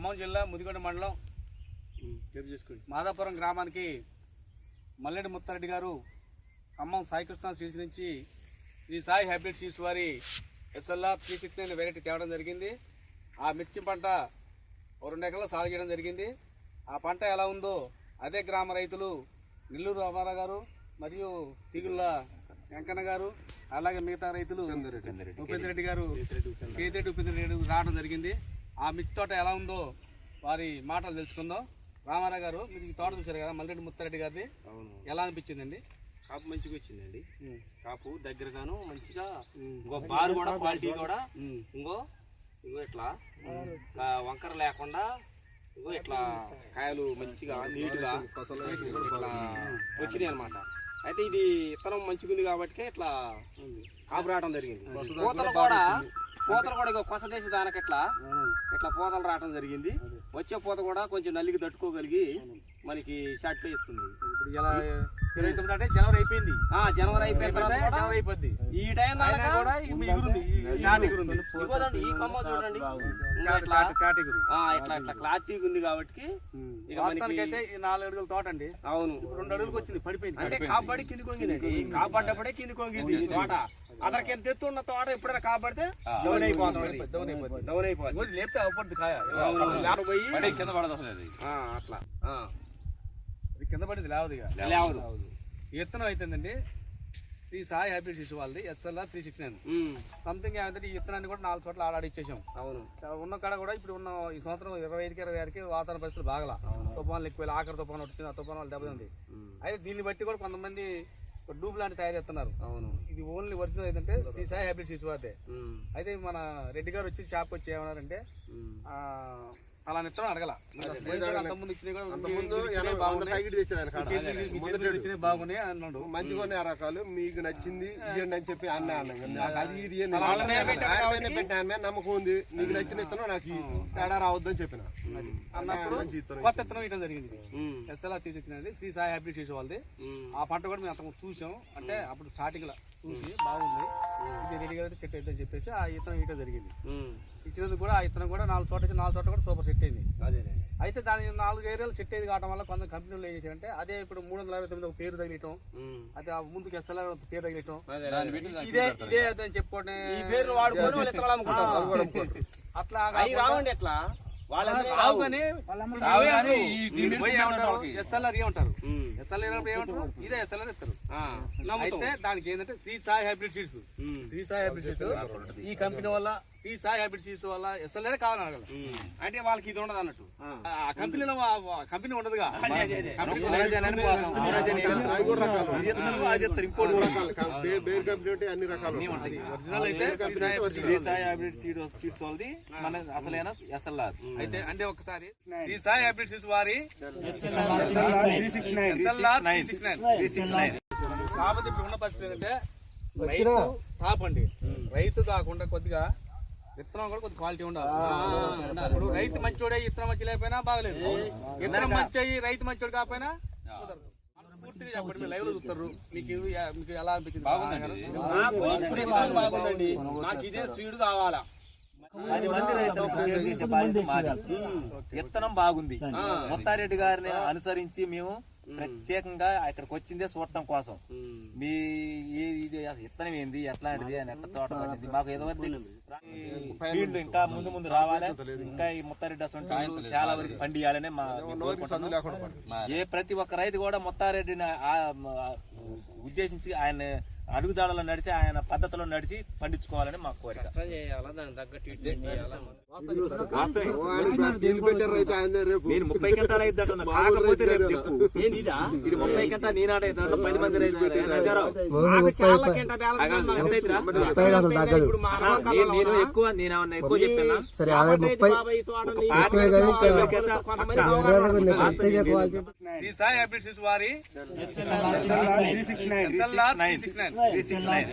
ఖమ్మం జిల్లా ముదిగొండ మండలం మాదాపురం గ్రామానికి మల్లెడి ముత్తారెడ్డి గారు ఖమ్మం సాయికృష్ణ సీడ్స్ నుంచి శ్రీ సాయి హైబ్రిడ్ సీడ్స్ వారి SLR 369 వెరైటీ తేవడం జరిగింది. ఆ మిర్చి పంట 2 ఎకరాలు సాగు చేయడం జరిగింది. ఆ పంట ఎలా ఉందో అదే గ్రామ రైతులు నెల్లూరు రామారావు గారు మరియు తీగుళ్ళ వెంకన్న గారు అలాగే మిగతా రైతులు ఉపేంద్ర రెడ్డి గారు ఉపేంద్ర రెడ్డి రావడం జరిగింది. ఆ మిర్చి తోట ఎలా ఉందో వారి మాటలు తెలుసుకుందాం. రామారావు గారు, మీరు ఈ తోట చూసారు కదా, మల్లెడి ముత్తారెడ్డి గారిది, ఎలా అనిపించిందండి? కాపు మంచిగా వచ్చిందండి. కాపు దగ్గరగాను మంచిగా, ఇంకో బారు కూడా క్వాలిటీ కూడా ఇంకో ఇట్లా వంకర లేకుండా ఇంకో ఇట్లా కాయలు మంచిగా నీట్గా ఇట్లా వచ్చినాయి అనమాట. అయితే ఇది ఇత్తనం మంచిగా ఉంది కాబట్టి ఇట్లా కాపు రావడం జరిగింది. పూతలు కూడా ఇక కొస తీసి దానికి ఇట్లా పూతలు రావడం జరిగింది. వచ్చే పూత కూడా కొంచెం నల్లికి తట్టుకోగలిగి మనకి షార్ట్ ఇస్తుంది. ఇప్పుడు ఇలా 29 అంటే జనవరి అయిపోయింది. జనవరి అయిపోయిన తర్వాత జనవరి అయిపోద్ది. ఈ టైం కూడా ఈ కొమ్మ చూడండి ఇట్లా క్లారిటీగా ఉంది కాబట్టి అయితే 4 అడుగుల తోట అండి. అవును, 2 అడుగులకు వచ్చింది, పడిపోయింది. అంటే కాపాడి కింది కొంగిందండి. కాపాడ్డప్పుడే కింది కొంగింది తోట. అతనికి ఎంత ఎత్తు ఉన్న తోట ఎప్పుడైనా కాపాడితే డౌన్ అయిపోతుంది. లేపితే అవపడుతుంది కాయ, కింద పడదు అట్లా. అది కింద పడింది లేవదు. విత్తనం అయితేందండి శ్రీ సాయి హైబ్రిడ్ సీడ్స్ వాళ్ళది SLR 369 సంథింగ్. ఏమైందంటే ఈ విత్తనాన్ని కూడా 4 చోట్ల ఆడాడిచ్చేసాం. అవును, ఉన్న కాడ కూడా ఇప్పుడు ఉన్న ఈ సంవత్సరం 25-26కి వాతావరణ పరిస్థితులు బాగలా, తుఫాన్లు ఎక్కువ, ఆఖరి తుఫాన్ వచ్చింది, ఆ తుఫాన్ వాళ్ళు దెబ్బతింది. అయితే దీన్ని బట్టి కూడా కొంతమంది డూబ్ లాంటి తయారు చేస్తున్నారు. అవును, ఇది ఓన్లీ ఒరిజినల్ ఏంటంటే శ్రీ సాయి హైబ్రిడ్ సీడ్స్ వారిదే. అయితే మన రెడ్డి గారు వచ్చి షాప్కి వచ్చి ఏమన్నారంటే అలా నిత్తం అడగల, అంతకుముందు ఇచ్చినవి బాగున్నాయి అన్నాడు. మంచిగా రకాలు మీకు నచ్చింది ఇవ్వండి అని చెప్పి అన్నాడు. అది ఇది పెట్టిన నమ్మకం ఉంది, నీకు నచ్చిన ఇత్తనం నాకు తేడా రావద్దని చెప్పిన అన్నప్పుడు కొత్త ఇత్తనం ఇవ్వడం జరిగింది. SLR 369 Sri Sai hybrid seeds వాళ్ళది. ఆ పంట కూడా మేము అంతకు చూసాం. అంటే అప్పుడు స్టార్టింగ్ లా చూసి బాగుంది, ఇది రెడీగా చెట్టు అయితే చెప్పేసి ఆ ఇత్తనం ఇవ్వడం జరిగింది. ఇచ్చినందుకు కూడా ఆ ఇత్తనం కూడా 4 చోట్ల కూడా సూపర్ సెట్ అయింది. అయితే దాని 4 ఏరియాలు సెట్ అయ్యేది కావడం వల్ల కొంత కంపెనీలు ఏం చేశారంటే అదే ఇప్పుడు 359 పేరు తగిలియటం, అయితే ఆ ముందుకు SLR పేరు తగిలియటం, ఇదే అని చెప్పుకోండి అట్లా రావండి. ఎట్లా SLR ఏమంటారు, SLR ఏమంటారు, ఇదే SLR ఇస్తారు. అయితే దానికి ఏంటంటే Sri Sai hybrid seeds, Sri Sai hybrid seeds ఈ కంపెనీ వల్ల, శ్రీ సాయి హైబ్రిడ్ సీడ్స్ వల్ల SLR కావాలని అడగల. అంటే వాళ్ళకి ఇది ఉండదు అన్నట్టు, ఆ కంపెనీలో కంపెనీ ఉండదుగా. అన్ని రకాలు ఒరిజినల్ అయితే శ్రీ సాయి హైబ్రిడ్ సీడ్స్ వాళ్ళది మన అసలైన SLR. అయితే అంటే ఒకసారి శ్రీ సాయి హైబ్రిడ్ సీడ్స్ వారి SLR 369. కాబట్టి ఇప్పుడు ఉన్న పరిస్థితి ఏంటంటే రైతు టాప్ అండి. రైతు కాకుండా కొద్దిగా విత్తనం కూడా కొద్ది క్వాలిటీ ఉండాలి. ఇప్పుడు రైతు మంచోడే విత్తనం మంచి లేకపోయినా బాగలేదు, విత్తనం మంచి అయ్యి రైతు మంచోడు కాకపోయినా కుదరదు. పూర్తిగా చెప్పండి, మీరు లైవ్ లో చూస్తారు, మీకు ఎలా అనిపించింది? బాగుందండి, నాకు ఇదే స్పీడ్ కావాలా. 10 మంది రైతు చేసే బాధ్యత మాది. విత్తనం బాగుంది. ముత్తారెడ్డి గారిని అనుసరించి మేము ప్రత్యేకంగా ఇక్కడికి వచ్చిందే చూడటం కోసం. మీ విత్తనం ఏంది, ఎట్లాంటిది అని ఎట్లా తోట పడింది మాకు ఏదో ఫీల్డ్ ఇంకా ముందు రావాలి. ఇంకా ఈ ముత్తారెడ్డి అసలు చాలా వరకు పండియాలనే మా ప్రతి ఒక్క రైతు కూడా ముత్తారెడ్డిని ఉద్దేశించి ఆయన అడుగుదాడలో నడిచి ఆయన పద్ధతిలో నడిచి పండించుకోవాలని మా కోరిక. నేను 30 గంటలు అయితే కాకపోతే ఇది 30 గంటలు నేనాడ 10 మంది నేను ఎక్కువ చెప్పాను. SLR 369